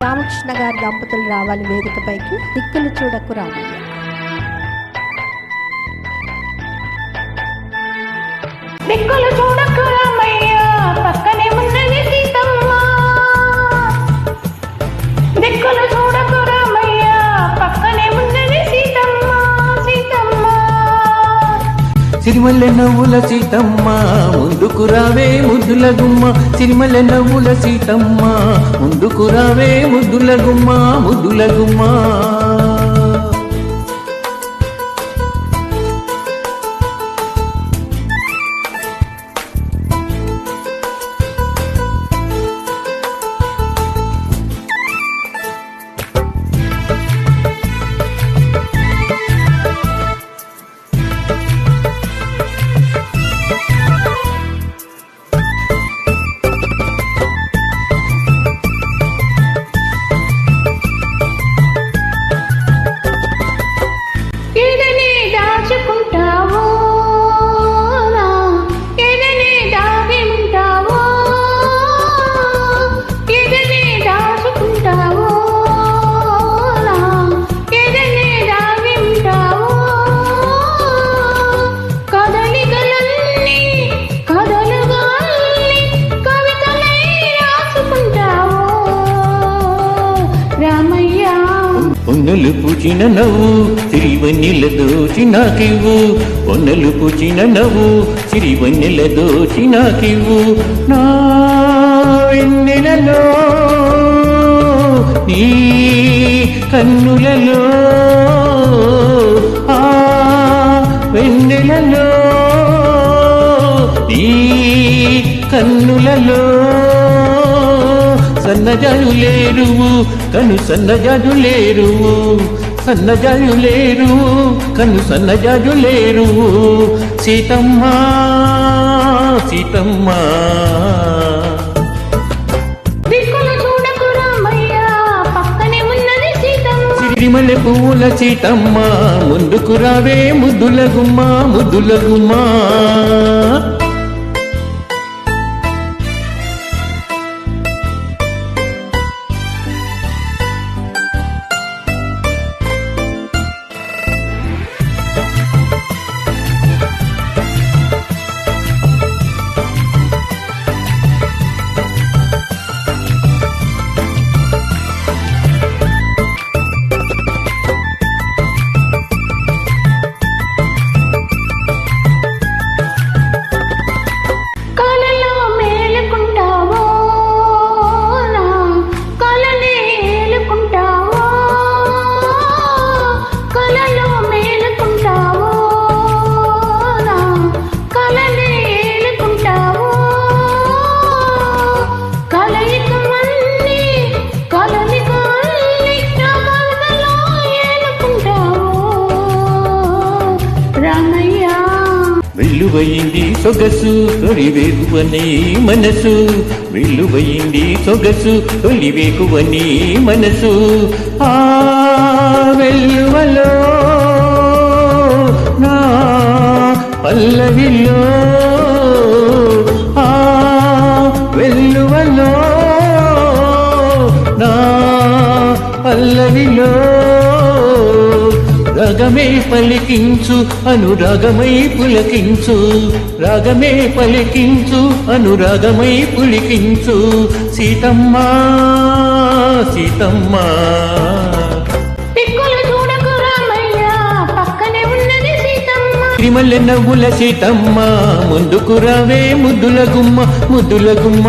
రామకృష్ణ గారి దంపతులు రావాలి వేదికపైకి. దిక్కులు చూడకు రామయ్య. దిక్కులు చూడకు రామయ్య, పక్కనే ఉన్నది సీతమ్మ. దిక్కులు చూడకు రామయ్య, పక్కనే ఉన్నది సీతమ్మ. సీతమ్మ సిరిమల్లె నవ్వుల సీతమ్మ, ముందుకు రావే ముద్దుల గుమ్మ. సిరిమల్లె నవ్వుల సీతమ్మ, ముందుకు రావే ముద్దుల గుమ్మ, ముద్దుల గుమ్మ. పొన్నలు పూచిన నవ్వు సిరివన్నెల దోచి నాకివ్వు. పొన్నలు పూచిన నవ్వు సిరివన్నెల దోచి నాకివ్వు. నా వెన్నెలలో నీ కన్నులలో, ఆ వెన్నెలలో నీ కన్నులలో సన్నజాజులేరువు కను సన్నజాజులేరువు. సన్నజాజులేరువు కను సన్నజాజులేరువు. సీతమ్మ సీతమ్మ దిక్కులు చూడకు రామయ్య, పక్కనే ఉన్నది సీతమ్మ. సిరిమల్లె పువ్వుల సీతమ్మ, ముందుకు రావే ముద్దుల గుమ్మ, ముద్దుల గుమ్మ. వెల్లువయింది సొగసు తొలివేకువని మనసు. వెల్లువయింది సొగసు తొలివేకువని మనసు. ఆ వెల్లువలో నా పల్లవిలో, ఆ వెల్లువలో నా పల్లవిలో రాగమే పలికించు అనురాగమై పులకించు. రాగమే పలికించు అనురాగమై పులికించు. సీతమ్మ సీతమ్మ దిక్కులు చూడకు రామయ్య, పక్కనే ఉన్నది సీతమ్మ. సిరిమల్లె నవ్వుల సీతమ్మ, ముందుకు రావే ముద్దుల గుమ్మ, ముద్దుల గుమ్మ.